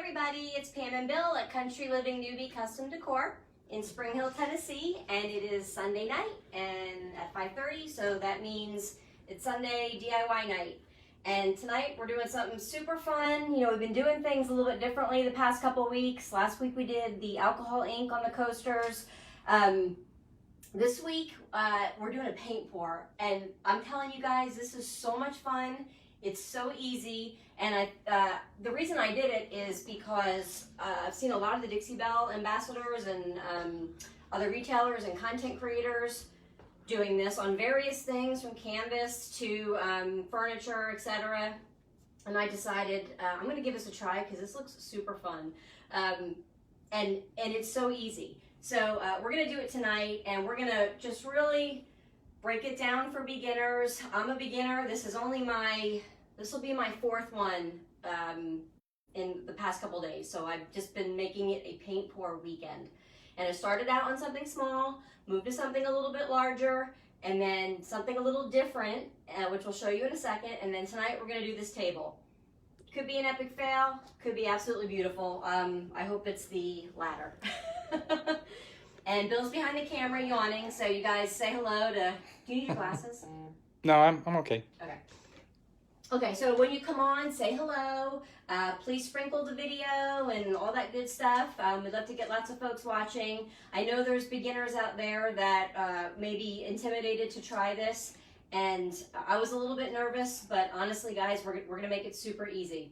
everybody, it's Pam and Bill at Country Living Newbie Custom Decor in Spring Hill, Tennessee, and it is Sunday night and at 5:30, so that means it's Sunday DIY night. And tonight we're doing something super fun. You know, we've been doing things a little bit differently the past couple of weeks. Last week we did the alcohol ink on the coasters. This week we're doing a paint pour, and I'm telling you guys, this is so much fun. It's so easy, and the reason I did it is because I've seen a lot of the Dixie Belle ambassadors and other retailers and content creators doing this on various things, from canvas to furniture, etc. And I decided I'm going to give this a try because this looks super fun, and it's so easy. So we're going to do it tonight, and we're going to just really break it down for beginners. I'm a beginner. This will be my fourth one in the past couple days. So I've just been making it a paint pour weekend. And I started out on something small, moved to something a little bit larger, and then something a little different, which we'll show you in a second. And then tonight we're going to do this table. Could be an epic fail, could be absolutely beautiful. I hope it's the latter. And Bill's behind the camera yawning, so you guys say hello to... Do you need your glasses? No, I'm okay. Okay. Okay, so when you come on, say hello. Please sprinkle the video and all that good stuff. We'd love to get lots of folks watching. I know there's beginners out there that may be intimidated to try this, and I was a little bit nervous, but honestly, guys, we're gonna make it super easy.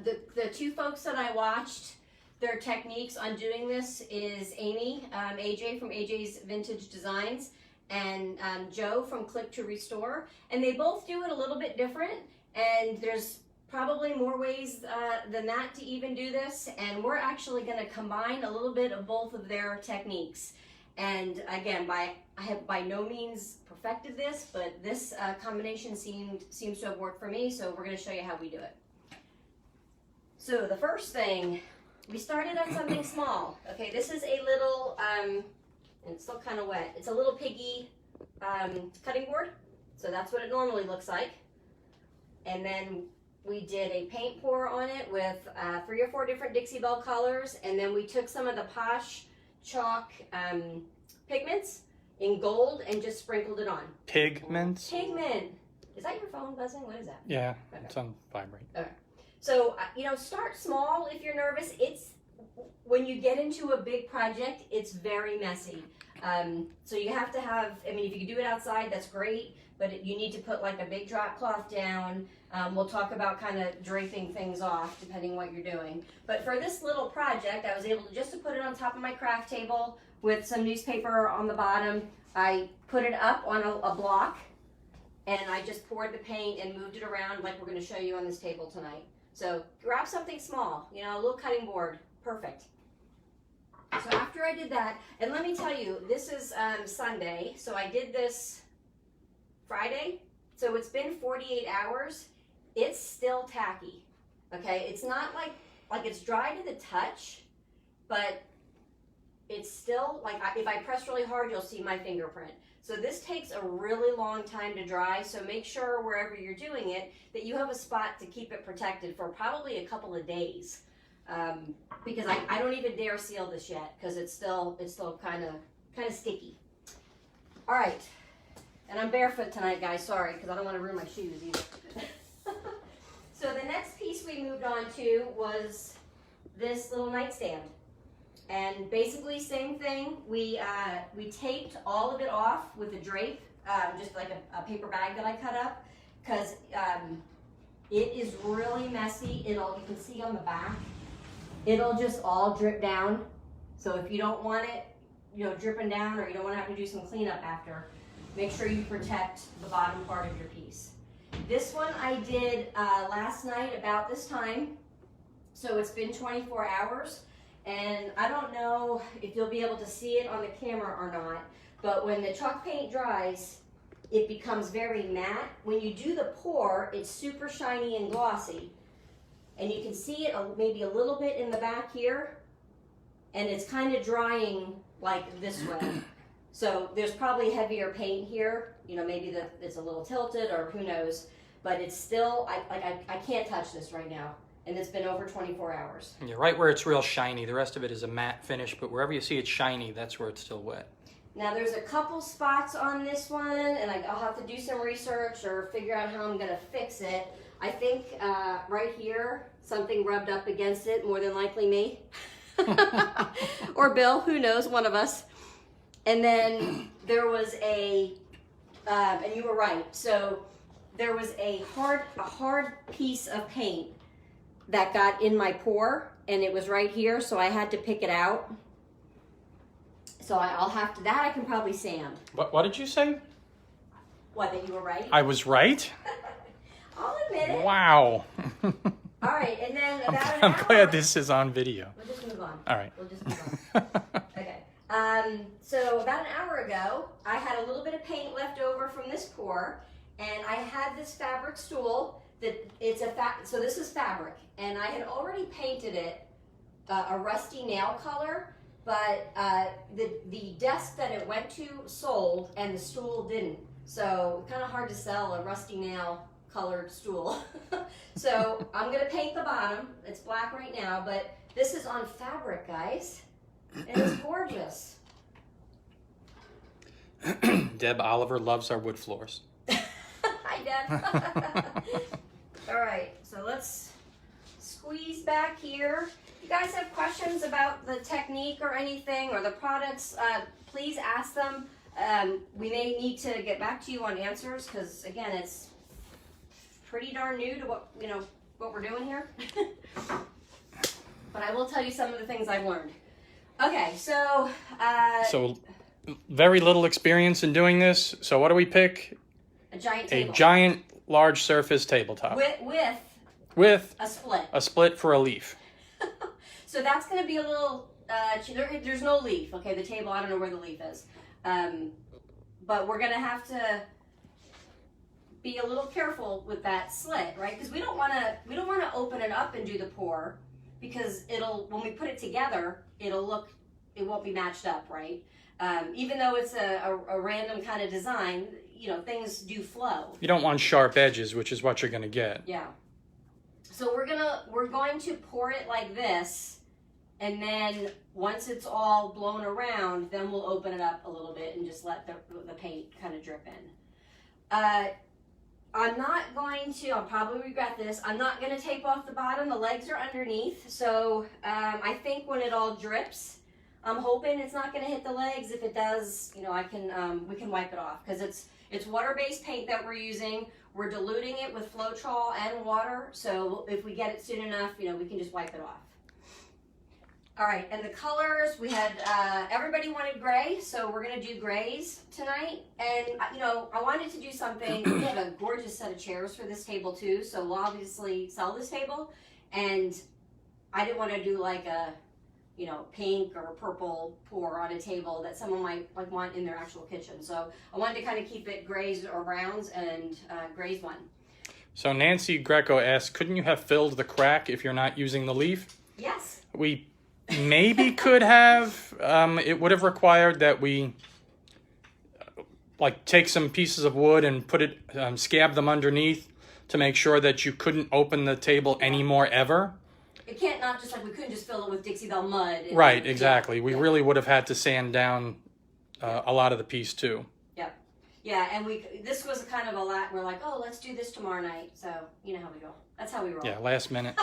The two folks that I watched, their techniques on doing this is Amy, AJ from AJ's Vintage Designs, and Joe from Click to Restore, and they both do it a little bit different, and there's probably more ways than that to even do this, and we're actually going to combine a little bit of both of their techniques. And again, I have by no means perfected this, but this combination seems to have worked for me, so we're going to show you how we do it. So the first thing, we started on something small. Okay, this is a little and it's still kind of wet. It's a little piggy cutting board. So that's what it normally looks like. And then we did a paint pour on it with 3 or 4 different Dixie Belle colors. And then we took some of the Posh chalk pigments in gold and just sprinkled it on. Pigments? Pigment. Is that your phone buzzing? What is that? Yeah, okay. It's on vibrate. Okay. So, you know, start small if you're nervous. When you get into a big project, it's very messy. So you have to have, I mean, if you can do it outside, that's great, but you need to put like a big drop cloth down. We'll talk about kind of draping things off depending what you're doing. But for this little project, I was able to put it on top of my craft table with some newspaper on the bottom. I put it up on a block, and I just poured the paint and moved it around like we're going to show you on this table tonight. So grab something small, you know, a little cutting board, perfect. So after I did that, and let me tell you, this is Sunday, so I did this Friday, so it's been 48 hours. It's still tacky, okay? It's not like it's dry to the touch, but it's still, like if I press really hard, you'll see my fingerprint. So this takes a really long time to dry, so make sure wherever you're doing it that you have a spot to keep it protected for probably a couple of days. Because I don't even dare seal this yet because it's still kind of sticky. All right, and I'm barefoot tonight, guys. Sorry, because I don't want to ruin my shoes either. So the next piece we moved on to was this little nightstand, and basically same thing. We taped all of it off with a drape, just like a paper bag that I cut up, because it is really messy. You can see on the back. It'll just all drip down. So if you don't want it, you know, dripping down, or you don't want to have to do some cleanup after, make sure you protect the bottom part of your piece. This one I did last night about this time. So it's been 24 hours. And I don't know if you'll be able to see it on the camera or not, but when the chalk paint dries, it becomes very matte. When you do the pour, it's super shiny and glossy. And you can see it maybe a little bit in the back here, and it's kind of drying like this way. So there's probably heavier paint here, you know, maybe it's a little tilted or who knows, but it's still, I can't touch this right now. and it's been over 24 hours. Yeah, right where it's real shiny. The rest of it is a matte finish, but wherever you see it's shiny, that's where it's still wet. Now there's a couple spots on this one, and I'll have to do some research or figure out how I'm gonna fix it. I think right here, something rubbed up against it, more than likely me. Or Bill, who knows, one of us. And then there was and you were right, so there was a hard piece of paint that got in my pour, and it was right here, so I had to pick it out. So I'll have to, that I can probably sand. What did you say? What, that you were right? I was right? I'll admit it. Wow. All right, and then about I'm an hour. glad this is on video. We'll just move on. All right. We'll just move on. Okay. So about an hour ago, I had a little bit of paint left over from this pour, and I had this fabric stool that so this is fabric, and I had already painted it a rusty nail color, but the desk that it went to sold, and the stool didn't. So kind of hard to sell a rusty nail colored stool. So I'm gonna paint the bottom. It's black right now, but this is on fabric, guys, and it's gorgeous. Deb Oliver loves our wood floors. Hi, Deb. All right, so let's squeeze back here. If you guys have questions about the technique or anything or the products, please ask them. We may need to get back to you on answers because, again, it's pretty darn new to what we're doing here. But I will tell you some of the things I've learned. Okay, so So very little experience in doing this. So what do we pick? a giant table. A giant large surface tabletop with with a split for a leaf. So that's going to be a little there's no leaf. Okay, the table, I don't know where the leaf is. But we're going to have to be a little careful with that slit, right? Because we don't want to open it up and do the pour, because when we put it together, it won't be matched up, right? Even though it's a random kind of design, things do flow. You don't want sharp edges, which is what you're going to get. Yeah. So we're going to pour it like this, and then once it's all blown around, then we'll open it up a little bit and just let the paint kind of drip in. I'll probably regret this, I'm not going to tape off the bottom. The legs are underneath, so I think when it all drips, I'm hoping it's not going to hit the legs. If it does, we can wipe it off, because it's water-based paint that we're using. We're diluting it with Floetral and water, so if we get it soon enough, we can just wipe it off. All right, and the colors, we had, everybody wanted gray, so we're gonna do grays tonight. And, I wanted to do something, we have a gorgeous set of chairs for this table too, so we'll obviously sell this table. And I didn't wanna do like a, pink or purple pour on a table that someone might want in their actual kitchen. So I wanted to kind of keep it grays or browns, and grays won. So Nancy Greco asked, couldn't you have filled the crack if you're not using the leaf? Yes. We maybe could have. It would have required that we take some pieces of wood and put it, scab them underneath to make sure that you couldn't open the table anymore ever. It can't, not just we couldn't just fill it with Dixie Belle mud. Right, exactly. We really would have had to sand down a lot of the piece too. Yep. Yeah, and this was kind of a lot. We're like, oh, let's do this tomorrow night. So you know how we go. That's how we roll. Yeah, last minute.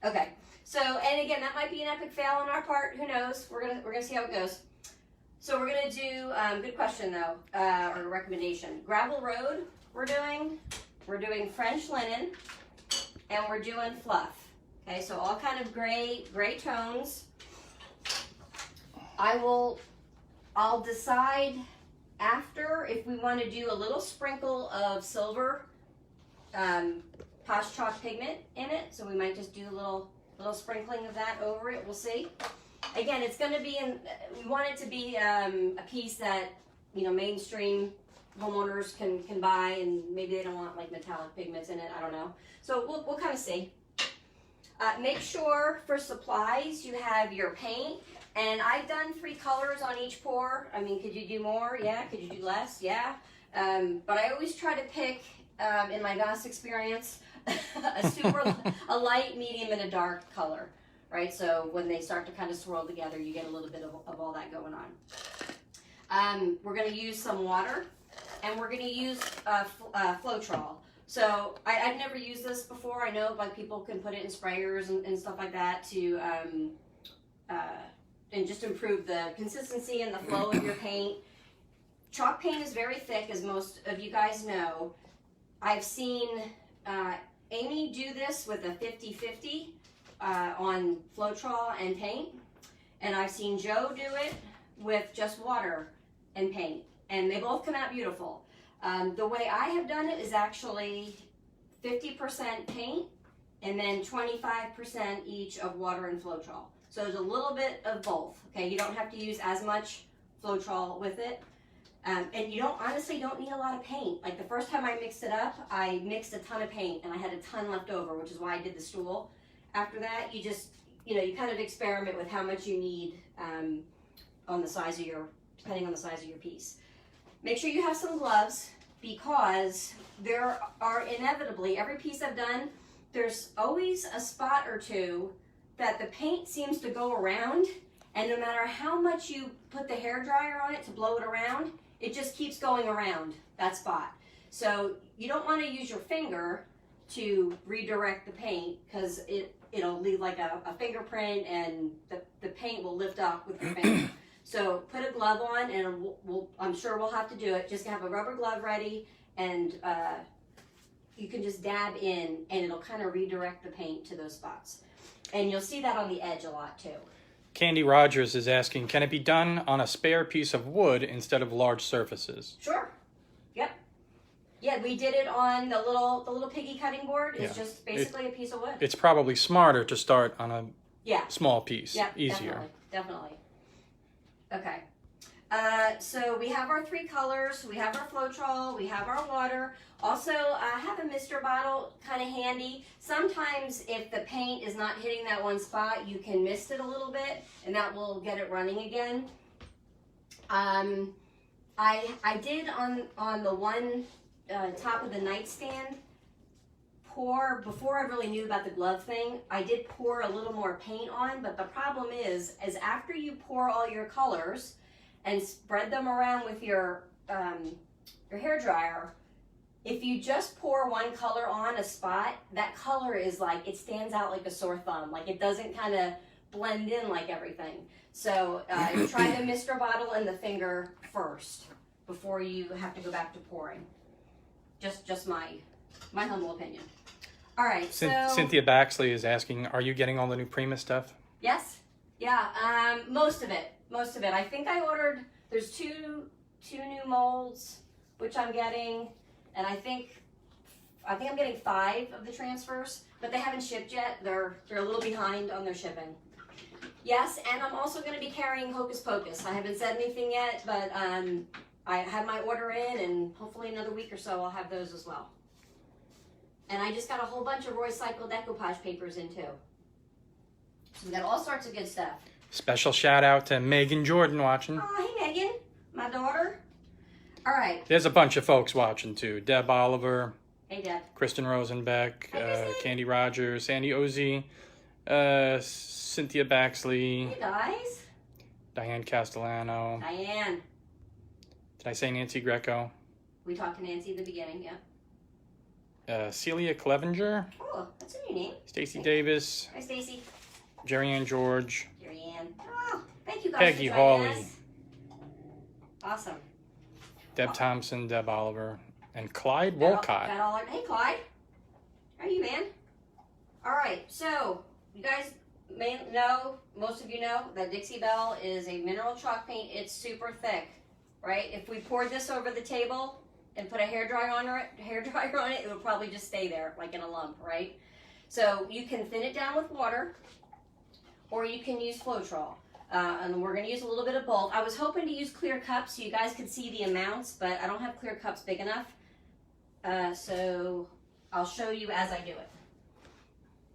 Okay. So, and again, that might be an epic fail on our part. Who knows? We're gonna see how it goes. So we're gonna do. Good question though, or recommendation. Gravel road. We're doing French linen, and we're doing fluff. Okay, so all kind of gray tones. I'll decide after if we want to do a little sprinkle of silver Posh Chalk pigment in it. So we might just do a little sprinkling of that over it. We'll see. Again, it's going to be we want it to be a piece that mainstream homeowners can buy, and maybe they don't want metallic pigments in it. I don't know. So we'll kind of see. Make sure for supplies you have your paint, and I've done 3 colors on each pour. I mean, could you do more? Yeah. Could you do less? Yeah. But I always try to pick, in my vast experience, a light, medium, and a dark color, right? So when they start to kind of swirl together, you get a little bit of all that going on. We're going to use some water, and we're going to use Floetral. So I've never used this before. I know like people can put it in sprayers and stuff like that to and just improve the consistency and the flow of your paint. Chalk paint is very thick, as most of you guys know. I've seen Amy do this with a 50-50 on Floetral and paint, and I've seen Joe do it with just water and paint, and they both come out beautiful. The way I have done it is actually 50% paint and then 25% each of water and Floetral. So there's a little bit of both, okay? You don't have to use as much Floetral with it. And you honestly don't need a lot of paint. Like the first time I mixed it up, I mixed a ton of paint and I had a ton left over, which is why I did the stool. After that, you just, you kind of experiment with how much you need on the size of depending on the size of your piece. Make sure you have some gloves, because there are inevitably, every piece I've done, there's always a spot or two that the paint seems to go around, and no matter how much you put the hairdryer on it to blow it around, it just keeps going around that spot. So you don't want to use your finger to redirect the paint, because it'll leave like a fingerprint, and the paint will lift up with your finger. So put a glove on, and I'm sure we'll have to do it. Just have a rubber glove ready, and you can just dab in, and it'll kind of redirect the paint to those spots. And you'll see that on the edge a lot too. Candy Rogers is asking, can it be done on a spare piece of wood instead of large surfaces? Sure. Yep. Yeah, we did it on the little piggy cutting board. It's just basically a piece of wood. It's probably smarter to start on a small piece. Yeah, easier. Definitely. Okay. So we have our 3 colors. We have our Floetral. We have our water. Also, I have a mister bottle kind of handy. Sometimes if the paint is not hitting that one spot, you can mist it a little bit, and that will get it running again. I did on the one top of the nightstand pour, before I really knew about the glove thing, I did pour a little more paint on, but the problem is after you pour all your colors and spread them around with your hairdryer, if you just pour one color on a spot, that color is like, it stands out like a sore thumb. Like it doesn't kind of blend in like everything. So try the mister bottle and the finger first before you have to go back to pouring. Just my humble opinion. All right, so Cynthia Baxley is asking, are you getting all the new Prima stuff? Yes, yeah, most of it. I think I ordered. There's two new molds, which I'm getting, and I think I'm getting 5 of the transfers, but they haven't shipped yet. They're a little behind on their shipping. Yes, and I'm also going to be carrying Hocus Pocus. I haven't said anything yet, but I had my order in, and hopefully another week or so I'll have those as well. And I just got a whole bunch of recycled decoupage papers in too. So we got all sorts of good stuff. Special shout out to Megan Jordan watching. Oh, hey Megan, my daughter. All right. There's a bunch of folks watching too. Deb Oliver. Hey Deb. Kristen Rosenbeck. Hey, Candy Rogers. Sandy Ozzie. Cynthia Baxley. Hey guys. Diane Castellano. Diane. Did I say Nancy Greco? We talked to Nancy at the beginning, yeah. Celia Clevenger. Oh, that's a new name. Stacy Davis. Hi, Stacy. Jerry Ann George. Jerry Ann. Oh, thank you guys Peggy for joining Hawley. us. Awesome. Deb Thompson, Deb Oliver, and Clyde Wolcott. Hey, Clyde. How are you, man? All right, so you guys may know, most of you know, that Dixie Belle is a mineral chalk paint. It's super thick, right? If we poured this over the table and put a hairdryer on it, it would probably just stay there like in a lump, right? So you can thin it down with water, or you can use Floetral. And we're going to use a little bit of both. I was hoping to use clear cups so you guys could see the amounts, but I don't have clear cups big enough. So I'll show you as I do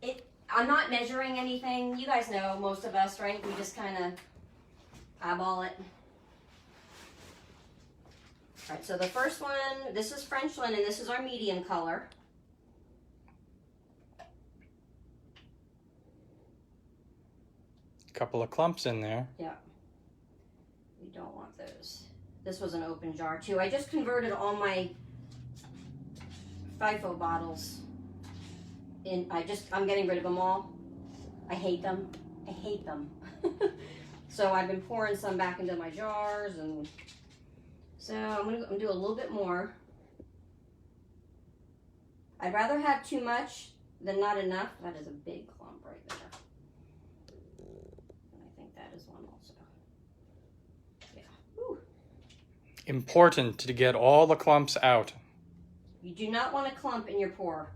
it. I'm not measuring anything. You guys know, most of us, right? We just kind of eyeball it. All right, so the first one, this is French linen. This is our medium color. couple of clumps in there. Yeah. We don't want those. This was an open jar too. I just converted all my FIFO bottles I'm getting rid of them all. I hate them. I hate them. So I've been pouring some back into my jars, and so I'm gonna do a little bit more. I'd rather have too much than not enough. That is a big clump right there. And I think that is one also. Yeah. Whew. Important to get all the clumps out. You do not want a clump in your pour.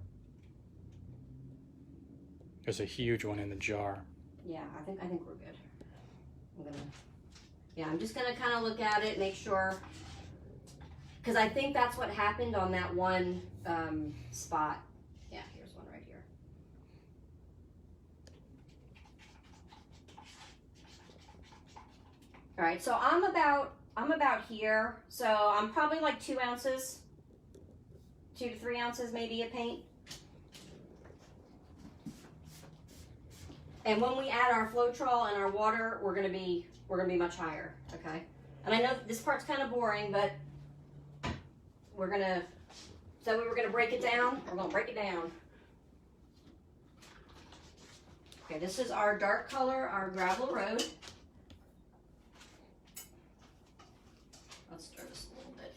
There's a huge one in the jar. Yeah, I think we're good. I'm just gonna kind of look at it, make sure, because I think that's what happened on that one spot. Yeah, here's one right here. All right, so I'm about here. So I'm probably like 2 ounces, 2 to 3 ounces maybe of paint. And when we add our Floetral and our water, we're gonna be much higher, okay? And I know this part's kind of boring, but we're gonna, so we were gonna break it down. We're gonna break it down. Okay, this is our dark color, our gravel road. Let's stir this a little bit.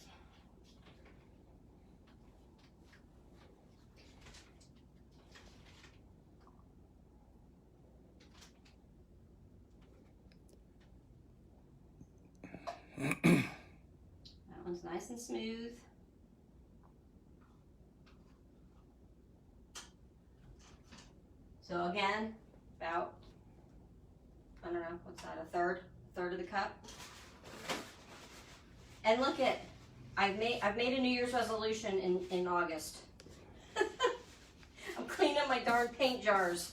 That one's nice and smooth. So again, about, I don't know, what's that, a third of the cup. And look at, I've made a New Year's resolution in August. I'm cleaning up my darn paint jars.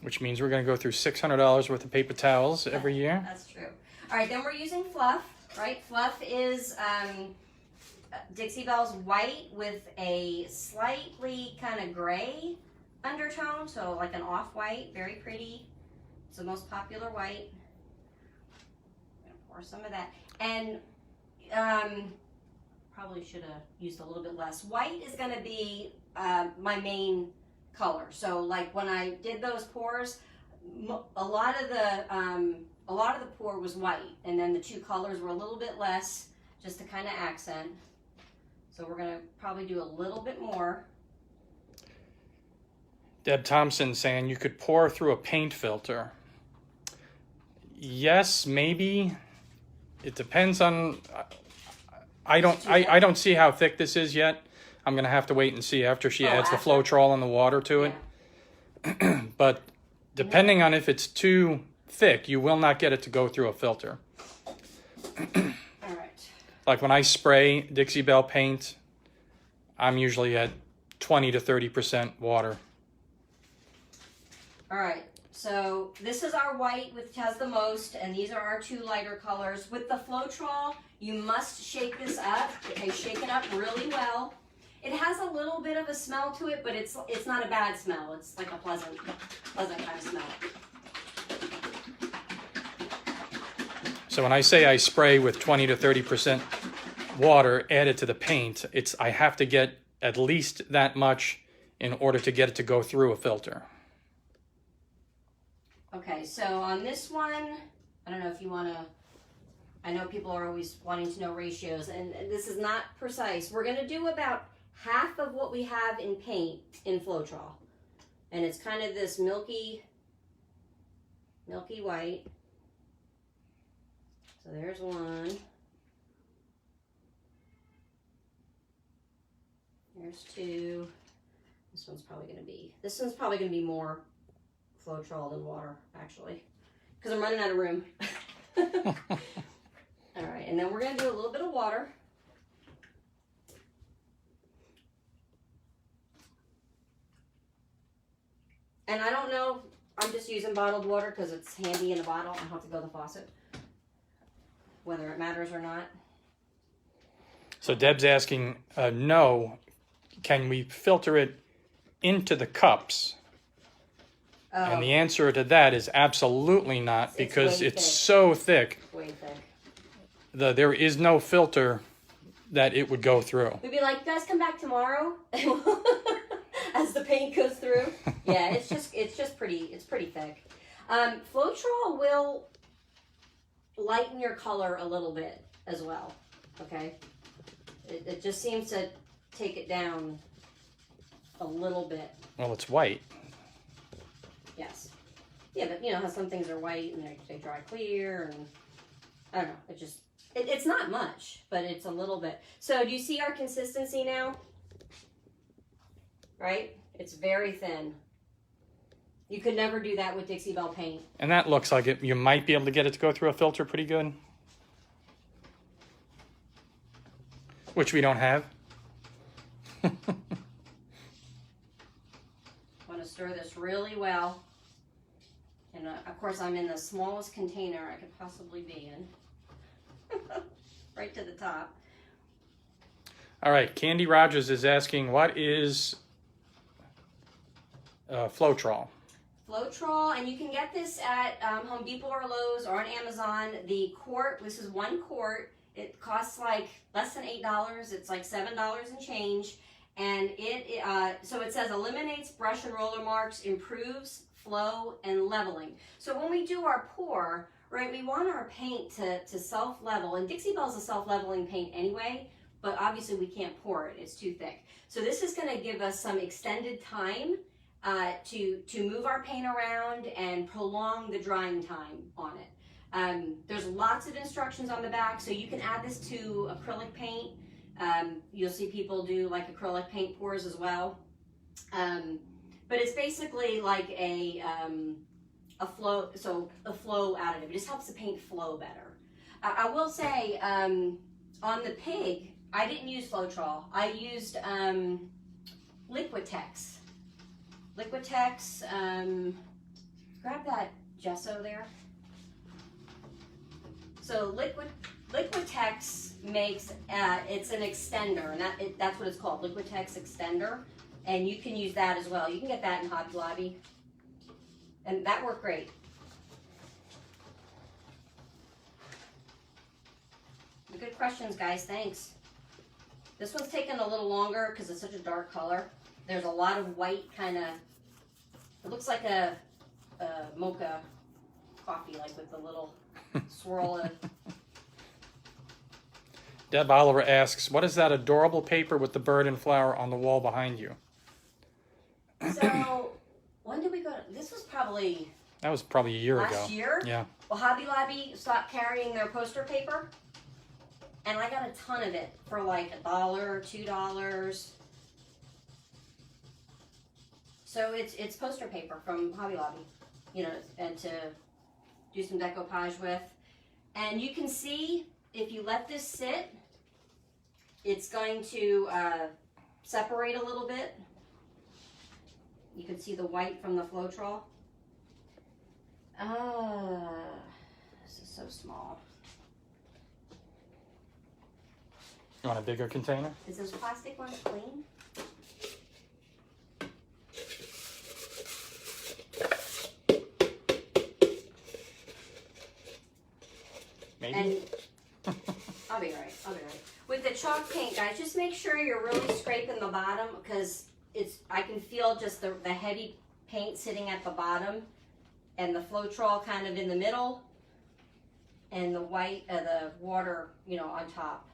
Which means we're going to go through $600 worth of paper towels every year. That's true. All right, then we're using Fluff, right? Fluff is Dixie Belle's white with a slightly kind of gray undertone, so like an off-white, very pretty. It's the most popular white. I'm gonna pour some of that. And probably should have used a little bit less. White is gonna be my main color. So like when I did those pours, a lot of the pour was white, and then the 2 colors were a little bit less, just to kind of accent. So we're gonna probably do a little bit more. Deb Thompson saying you could pour through a paint filter. Yes, maybe. It depends on. I don't see how thick this is yet. I'm gonna have to wait and see after she adds the Floetral and the water to it. Yeah. But depending on if it's too thick, you will not get it to go through a filter. All right. Like when I spray Dixie Belle paint, I'm usually at 20 to 30% water. All right, so this is our white, which has the most, and these are our 2 lighter colors. With the Floetral, you must shake this up. Okay, shake it up really well. It has a little bit of a smell to it, but it's not a bad smell. It's like a pleasant kind of smell. So when I say I spray with 20 to 30% water added to the paint, I have to get at least that much in order to get it to go through a filter. Okay, so on this one, I don't know if you want to, I know people are always wanting to know ratios, and this is not precise. We're going to do about half of what we have in paint in Floetral. And it's kind of this milky white. So there's one. There's 2. This one's probably going to be more Floetral than water, actually, because I'm running out of room. All right, and then we're going to do a little bit of water. And I don't know, I'm just using bottled water because it's handy in a bottle. I don't have to go to the faucet, whether it matters or not. So Deb's asking, no, can we filter it into the cups? And the answer to that is absolutely not, because way it's thick. so thick. Way thick. There is no filter that it would go through. We'd be like, guys, come back tomorrow as the paint goes through. Yeah, it's pretty thick. Floetral will lighten your color a little bit as well. Okay, it just seems to take it down a little bit. Well, it's white. Yes. Yeah, but you know how some things are white and they dry clear, and I don't know. It's not much, but it's a little bit. So do you see our consistency now? Right? It's very thin. You could never do that with Dixie Belle paint. And that looks like it. You might be able to get it to go through a filter pretty good. Which we don't have. Want to stir this really well. And of course I'm in the smallest container I could possibly be in. Right to the top. All right, Candy Rogers is asking, what is Floetral? Floetral, and you can get this at Home Depot or Lowe's or on Amazon. The quart, this is 1 quart. It costs like less than $8. It's like $7 and change. And so it says eliminates brush and roller marks, improves flow and leveling. So when we do our pour, right, we want our paint to self-level, and Dixie Belle's a self-leveling paint anyway, but obviously we can't pour it, it's too thick. So this is gonna give us some extended time to move our paint around and prolong the drying time on it. There's lots of instructions on the back, so you can add this to acrylic paint. You'll see people do like acrylic paint pours as well. But it's basically like a flow additive. It just helps the paint flow better. I will say, on the pig, I didn't use Floetral. I used Liquitex. Liquitex, grab that gesso there. So Liquitex makes, it's an extender, and that's what it's called, Liquitex extender. And you can use that as well. You can get that in Hobby Lobby. And that worked great. Good questions, guys. Thanks. This one's taken a little longer because it's such a dark color. There's a lot of white kind of, it looks like a mocha coffee, like with the little swirl of. Deb Oliver asks, what is that adorable paper with the bird and flower on the wall behind you? So, when did we go to, this was probably. That was probably a year ago. Last year? Yeah. Well, Hobby Lobby stopped carrying their poster paper, and I got a ton of it for like $1, $2. So it's poster paper from Hobby Lobby, you know, and to do some decoupage with. And you can see if you let this sit, it's going to separate a little bit. You can see the white from the Floetral. This is so small. You want a bigger container? Is this plastic one clean? Maybe. And I'll be right. With the chalk paint, guys, just make sure you're really scraping the bottom, because I can feel just the heavy paint sitting at the bottom, and the Floetral kind of in the middle, and the white, the water, you know, on top.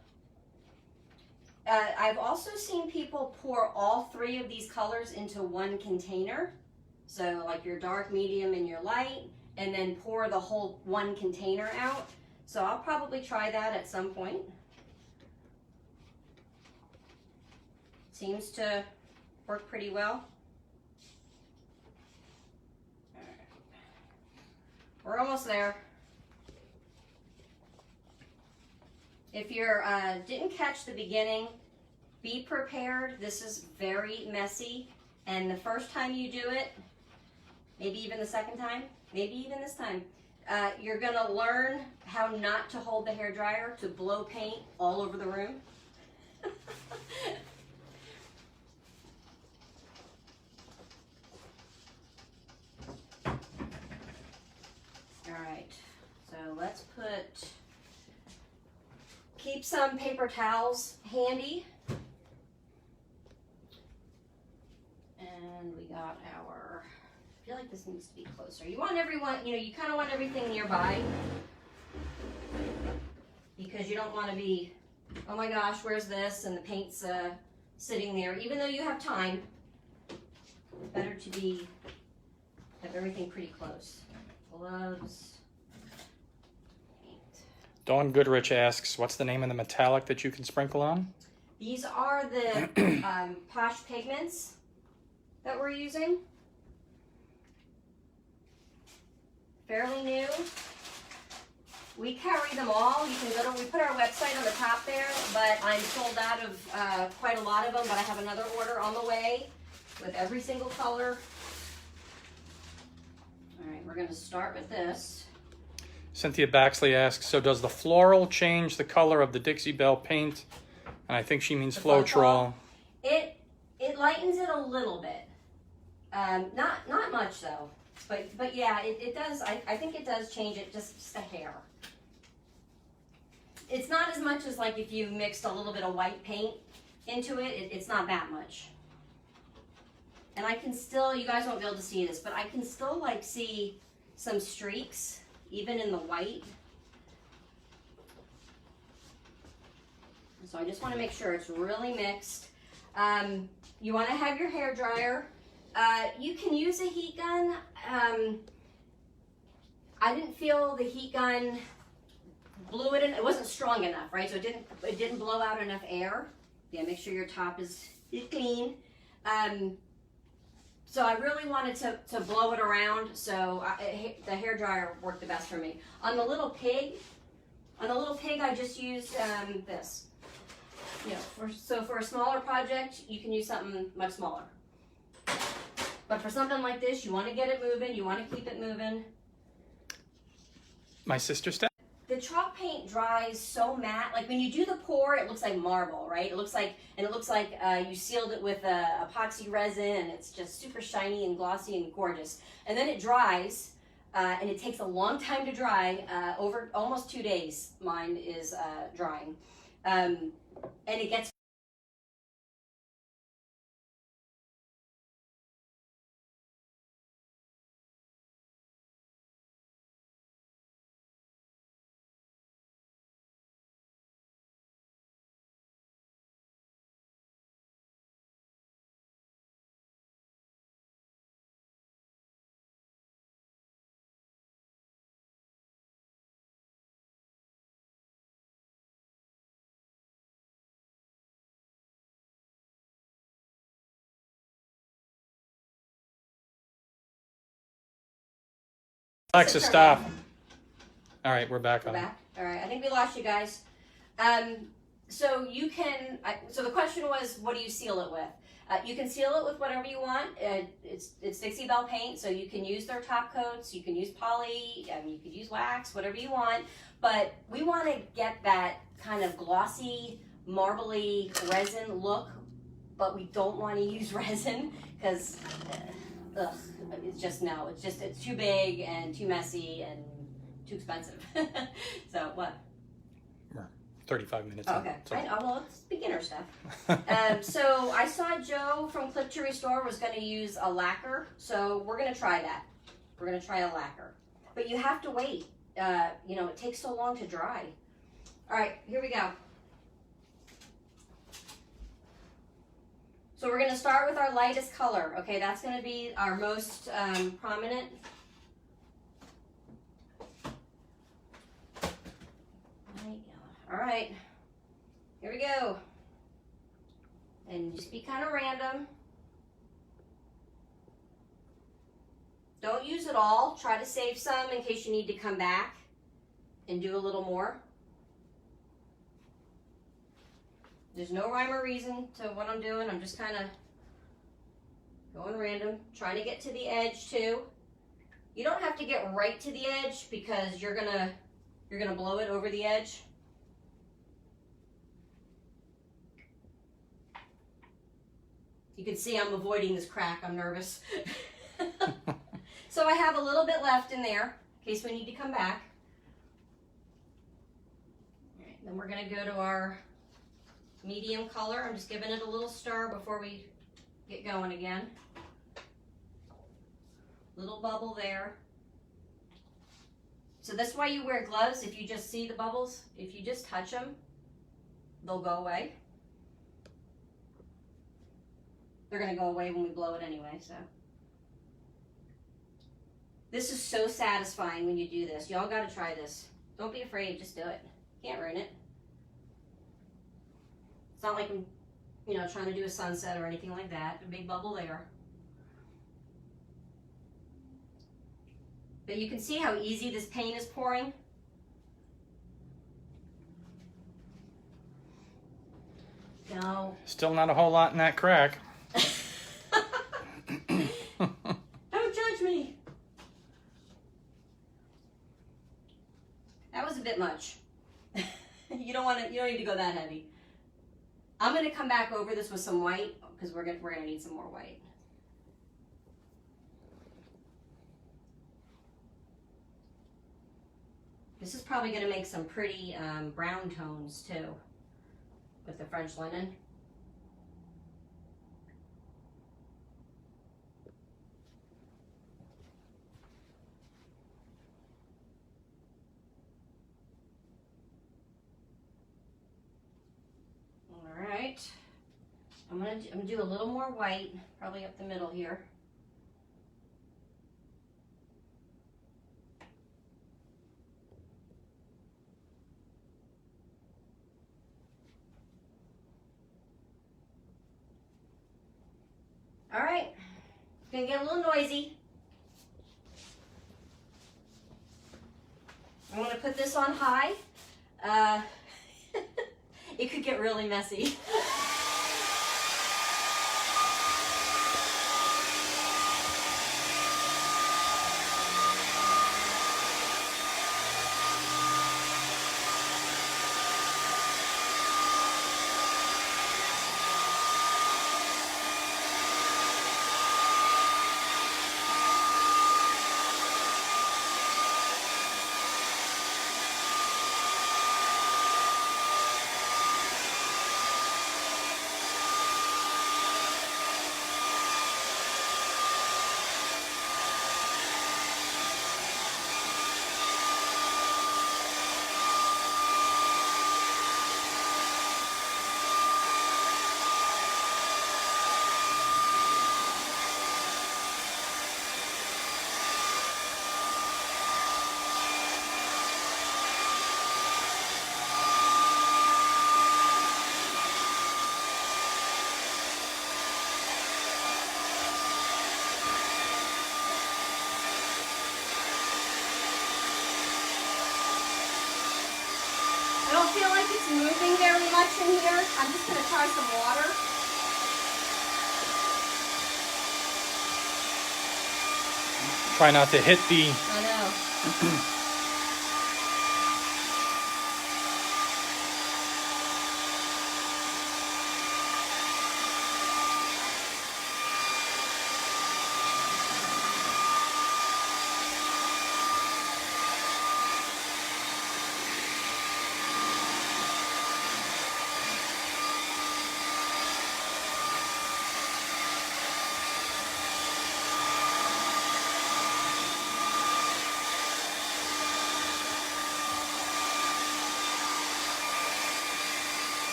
I've also seen people pour all 3 of these colors into one container. So like your dark, medium, and your light, and then pour the whole one container out. So I'll probably try that at some point. Seems to work pretty well. All right. We're almost there. If you didn't catch the beginning, be prepared. This is very messy, and the first time you do it, maybe even the second time, maybe even this time, you're gonna learn how not to hold the hairdryer to blow paint all over the room. keep some paper towels handy. And we got our, I feel like this needs to be closer. You want everyone, you kind of want everything nearby because you don't want to be, oh my gosh, where's this? And the paint's sitting there. Even though you have time, better to have everything pretty close. Gloves, paint. Dawn Goodrich asks, what's the name of the metallic that you can sprinkle on? These are the Posh pigments that we're using. Fairly new. We carry them all. You can go to, we put our website on the top there, but I'm sold out of quite a lot of them, but I have another order on the way with every single color. All right, we're gonna start with this. Cynthia Baxley asks, so does the floral change the color of the Dixie Belle paint? And I think she means Floetral. It lightens it a little bit. Not much though. But yeah, it does. I think it does change it just a hair. It's not as much as like if you mixed a little bit of white paint into it. It's not that much. And I can still, you guys won't be able to see this, but I can still like see some streaks even in the white. So I just want to make sure it's really mixed. You want to have your hair dryer. You can use a heat gun. I didn't feel the heat gun blew it in. It wasn't strong enough, right? So it didn't blow out enough air. Yeah, make sure your top is clean. So I really wanted to blow it around. So the hair dryer worked the best for me. On the little pig, I just used this. So for a smaller project, you can use something much smaller. But for something like this, you want to get it moving. You want to keep it moving. My sister Steph. The chalk paint dries so matte. Like when you do the pour, it looks like marble, right? It looks like you sealed it with epoxy resin, and it's just super shiny and glossy and gorgeous. And then it dries, and it takes a long time to dry. Over almost 2 days, mine is drying, and it gets. Alexa, stop. All right, we're back on. Back. All right, I think we lost you guys. So you can. So the question was, what do you seal it with? You can seal it with whatever you want. It's Dixie Belle paint, so you can use their top coats. You can use poly. You could use wax, whatever you want. But we want to get that kind of glossy, marbly resin look. But we don't want to use resin because, it's too big and too messy and too expensive. So what? 35 minutes. Oh, okay. Well, it's beginner stuff. So I saw Joe from Clip to Restore was going to use a lacquer. So we're going to try that. We're going to try a lacquer. But you have to wait. It takes so long to dry. All right, here we go. So we're going to start with our lightest color. Okay, that's going to be our most prominent. All right, here we go. And just be kind of random. Don't use it all. Try to save some in case you need to come back and do a little more. There's no rhyme or reason to what I'm doing. I'm just kind of going random, trying to get to the edge too. You don't have to get right to the edge because you're gonna blow it over the edge. You can see I'm avoiding this crack. I'm nervous. So I have a little bit left in there in case we need to come back. then we're gonna go to our medium color. I'm just giving it a little stir before we get going again. Little bubble there. So that's why you wear gloves. If you just see the bubbles, if you just touch them, they'll go away. They're gonna go away when we blow it anyway, so. This is so satisfying when you do this. Y'all gotta try this. Don't be afraid, just do it. Can't ruin it. It's not like I'm, you know, trying to do a sunset or anything like that. A big bubble there. But you can see how easy this paint is pouring. No. Still not a whole lot in that crack. Don't judge me. That was a bit much. You don't need to go that heavy. I'm gonna come back over this with some white because we're gonna need some more white. This is probably gonna make some pretty brown tones too with the French linen. All right, I'm gonna do a little more white, probably up the middle here. All right, it's gonna get a little noisy. I'm gonna put this on high. It could get really messy. I don't feel like it's moving very much in here. I'm just gonna try some water. Try not to hit the... I know.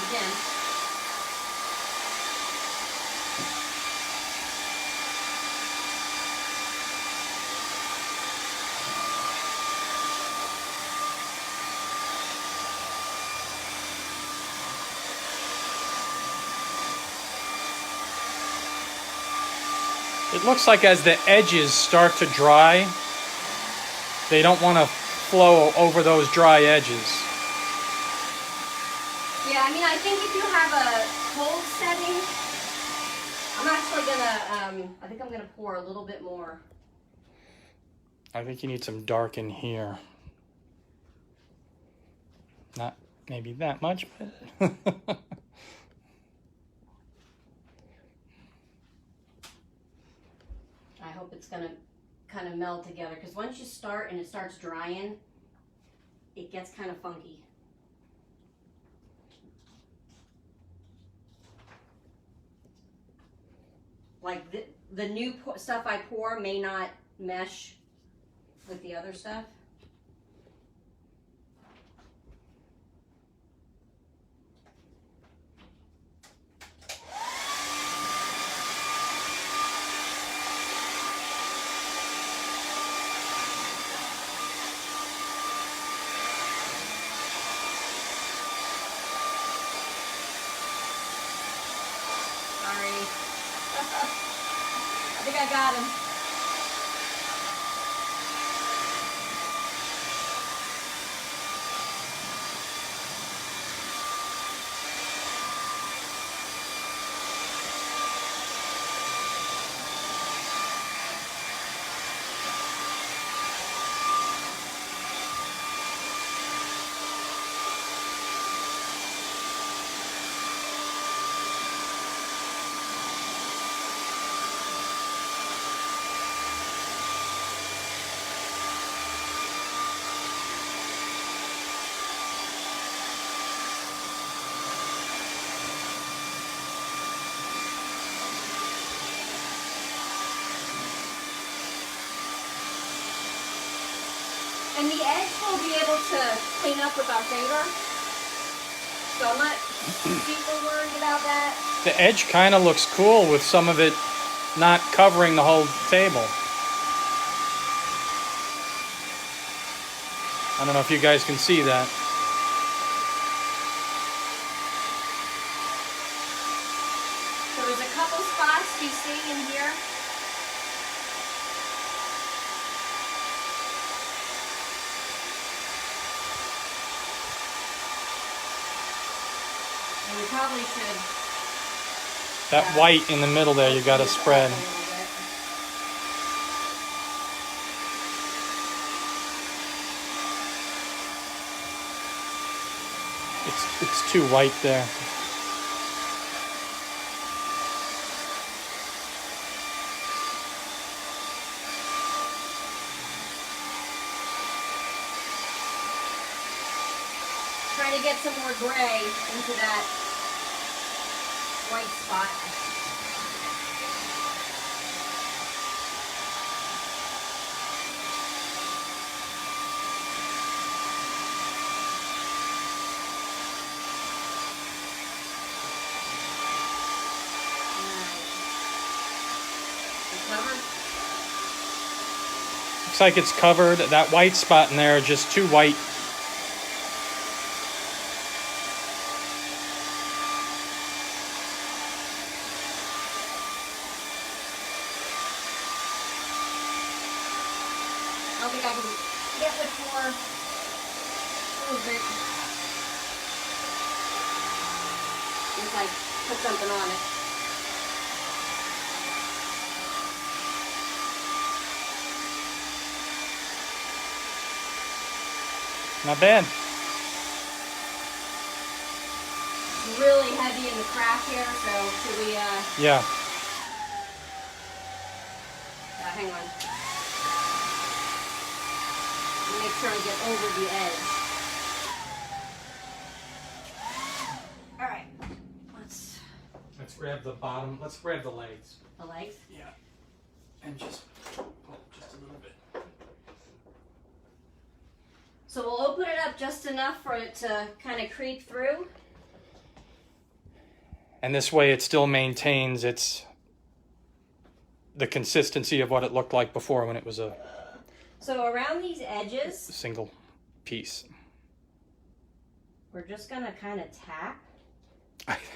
Again. It looks like as the edges start to dry, they don't want to flow over those dry edges. Yeah, I mean, I think if you have a cold setting, I'm actually gonna, I think I'm gonna pour a little bit more. I think you need some dark in here. Not maybe that much, but... I hope it's gonna kind of meld together, because once you start and it starts drying, it gets kind of funky. Like the new stuff I pour may not mesh with the other stuff. I think I got him. And the edge we'll be able to clean up with our finger. So I'm not super worried about that. The edge kind of looks cool with some of it not covering the whole table. I don't know if you guys can see that. So there's a couple spots you see in here. And we probably should. That white in the middle there, you got to spread. It's too white there. Trying to get some more gray into that white spot. Looks like it's covered. That white spot in there is just too white. I don't think I can get much more movement. Once I put something on it. Not bad. It's really heavy in the crack here, so should we, Yeah. hang on. Make sure I get over the edge. Alright, Let's grab the bottom. Let's grab the legs. the legs. Yeah. And just a little bit. So we'll open it up just enough for it to kind of creep through. And this way it still maintains the consistency of what it looked like before when it was a So around these edges, single piece. we're just gonna kind of tap.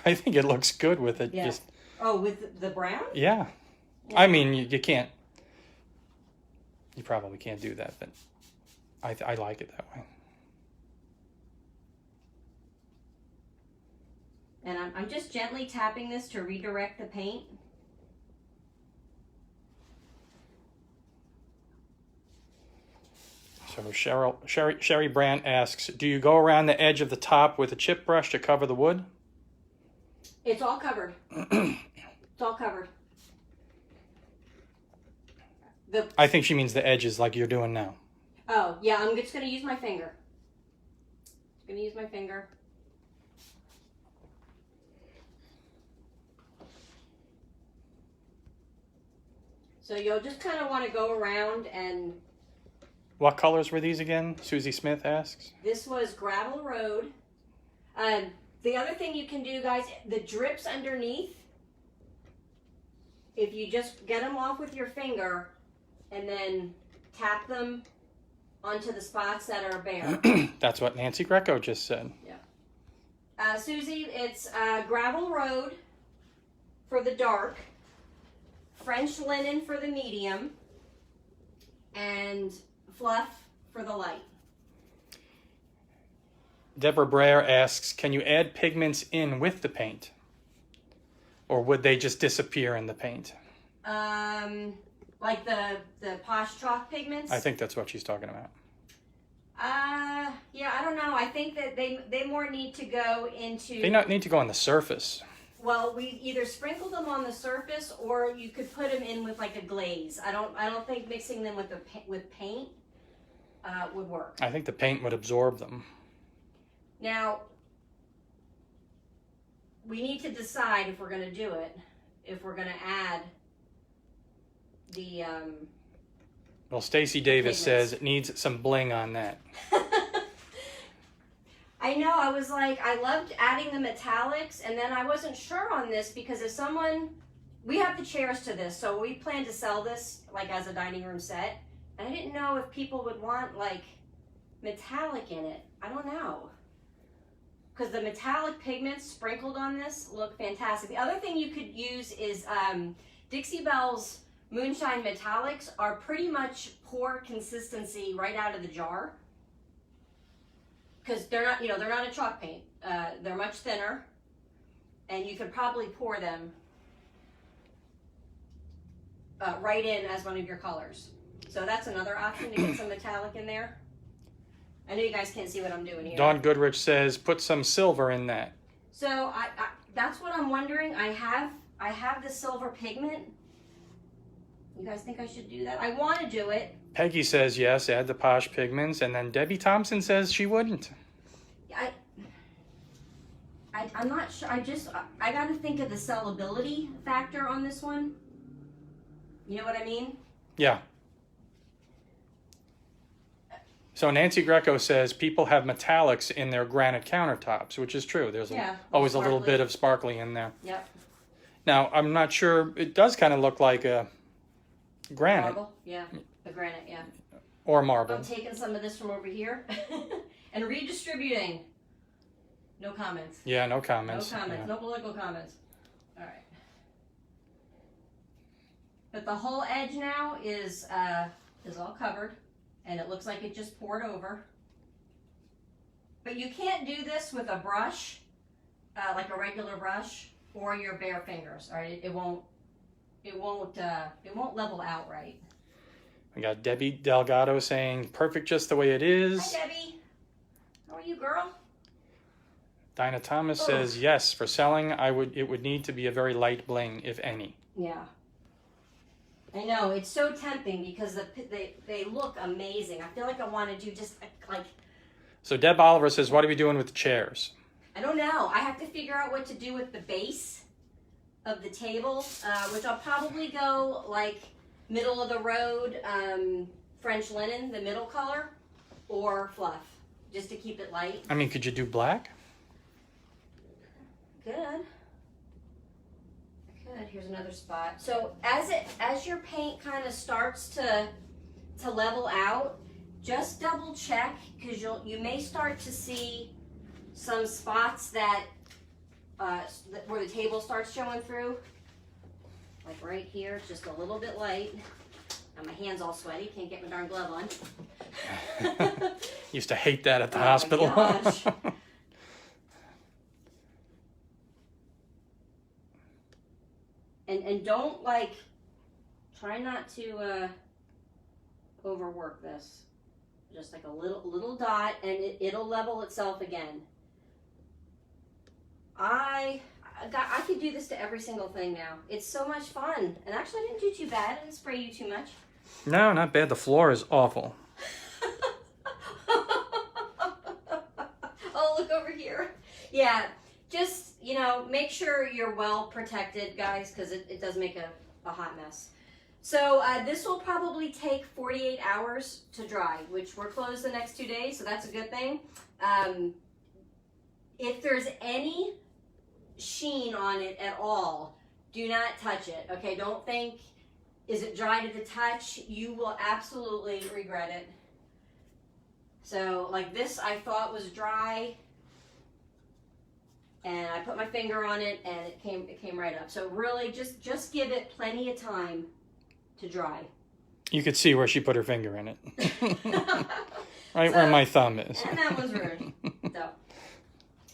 I think it looks good with it. Yeah. Just Oh, with the brown? yeah. I mean, you can't. You probably can't do that, but I like it that way. And I'm just gently tapping this to redirect the paint. So Sherry Brandt asks, do you go around the edge of the top with a chip brush to cover the wood? It's all covered. It's all covered. I think she means the edges like you're doing now. Oh, yeah, I'm just going to use my finger. I'm going to use my finger. So you'll just kind of want to go around and... What colors were these again? Susie Smith asks. This was Gravel Road. The other thing you can do, guys, the drips underneath, if you just get them off with your finger and then tap them onto the spots that are bare. That's what Nancy Greco just said. Yeah. Susie, it's Gravel Road for the dark, French Linen for the medium, and Fluff for the light. Deborah Brayer asks, can you add pigments in with the paint? Or would they just disappear in the paint? Like the Posh Chalk pigments? I think that's what she's talking about. Yeah, I don't know. I think that they more need to go into... They not need to go on the surface. Well, we either sprinkle them on the surface or you could put them in with like a glaze. I don't think mixing them with paint would work. I think the paint would absorb them. Now, we need to decide if we're going to do it, if we're going to add the... Well, Stacy Davis pigments. says it needs some bling on that. I know, I was like, I loved adding the metallics, and then I wasn't sure on this because if someone... We have the chairs to this, so we plan to sell this like as a dining room set. And I didn't know if people would want like metallic in it. I don't know. Because the metallic pigments sprinkled on this look fantastic. The other thing you could use is Dixie Belle's Moonshine Metallics are pretty much pour consistency right out of the jar. Because they're not, they're not a chalk paint. They're much thinner. And you could probably pour them right in as one of your colors. So that's another option to get some metallic in there. I know you guys can't see what I'm doing here. Dawn Goodrich says, put some silver in that. So I that's what I'm wondering. I have the silver pigment. You guys think I should do that? I want to do it. Peggy says yes, add the Posh pigments, and then Debbie Thompson says she wouldn't. I'm not sure. I got to think of the sellability factor on this one. You know what I mean? Yeah. So Nancy Greco says people have metallics in their granite countertops, which is true. There's always a little bit of sparkly in there. Yep. Now, I'm not sure. It does kind of look like a granite. Marble? Yeah. A granite, yeah. Or marble. I'm taking some of this from over here and redistributing. No comments. Yeah, no comments. No comments. Yeah. No political comments. All right. But the whole edge now is all covered, and it looks like it just poured over. But you can't do this with a brush, like a regular brush, or your bare fingers. All right, it won't level out right. We got Debbie Delgado saying, perfect just the way it is. Hi, Debbie. How are you, girl? Dinah Thomas says, yes, for selling, it would need to be a very light bling, if any. Yeah. I know, it's so tempting because they look amazing. I feel like I want to do just like... So Deb Oliver says, what are we doing with the chairs? I don't know. I have to figure out what to do with the base of the table, which I'll probably go like middle of the road, French linen, the middle color, or Fluff, just to keep it light. I mean, could you do black? Good. Here's another spot. So as your paint kind of starts to level out, just double check because you may start to see some spots that where the table starts showing through. Like right here, it's just a little bit light. And my hand's all sweaty, can't get my darn glove on. Used to hate that at the hospital. My gosh. And don't try not to overwork this. Just like a little dot, and it'll level itself again. I could do this to every single thing now. It's so much fun. And actually I didn't do too bad. I didn't spray you too much. No, not bad. The floor is awful. Oh, look over here. Yeah, just, you know, make sure you're well protected, guys, because it does make a hot mess. So this will probably take 48 hours to dry, which we're closed the next 2 days, so that's a good thing. If there's any sheen on it at all, do not touch it, okay? Don't think, is it dry to the touch? You will absolutely regret it. So like this I thought was dry, and I put my finger on it and it came right up. So really just give it plenty of time to dry. You could see where she put her finger in it. Right where my thumb is. And that one's rude. So.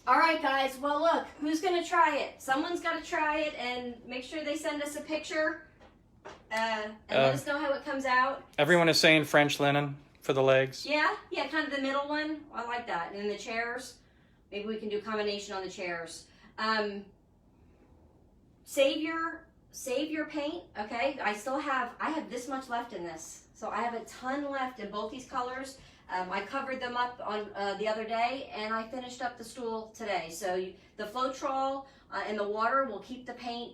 All right, guys. Well, look, who's going to try it? Someone's got to try it, and make sure they send us a picture and let us know how it comes out. Everyone is saying French linen for the legs. Yeah, kind of the middle one. I like that. And then the chairs. Maybe we can do a combination on the chairs. Save your paint, okay? I have this much left in this. So I have a ton left in both these colors. I covered them up on the other day, and I finished up the stool today. So the Floetral and the water will keep the paint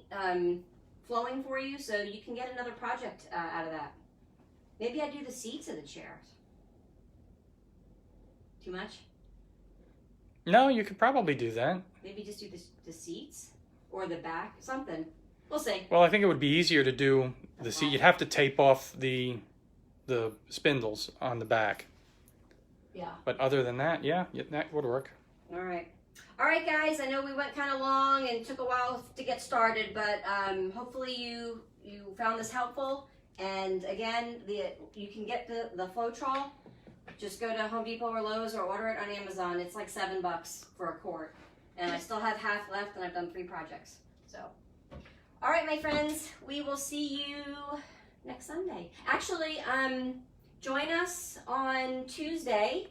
flowing for you, so you can get another project out of that. Maybe I do the seats of the chairs. Too much? No, you could probably do that. Maybe just do the seats or the back, something. We'll see. Well, I think it would be easier to do the seat. You'd have to tape off the spindles on the back. Yeah. But other than that, yeah, that would work. All right. All right, guys. I know we went kind of long and took a while to get started, but hopefully you found this helpful. And again, you can get the Floetral. Just go to Home Depot or Lowe's or order it on Amazon. It's like $7 for a quart. And I still have half left, and I've done 3 projects. So, all right, my friends, we will see you next Sunday. Actually, join us on Tuesday.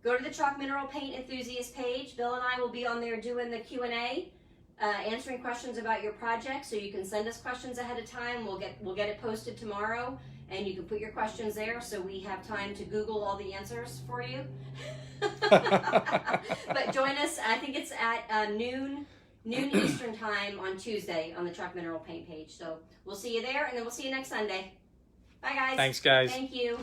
Go to the Chalk Mineral Paint Enthusiast page. Bill and I will be on there doing the Q&A, answering questions about your project. So you can send us questions ahead of time. We'll get it posted tomorrow, and you can put your questions there so we have time to Google all the answers for you. But join us. I think it's at noon Eastern time on Tuesday on the Chalk Mineral Paint page. So we'll see you there, and then we'll see you next Sunday. Bye, guys. Thanks, guys. Thank you.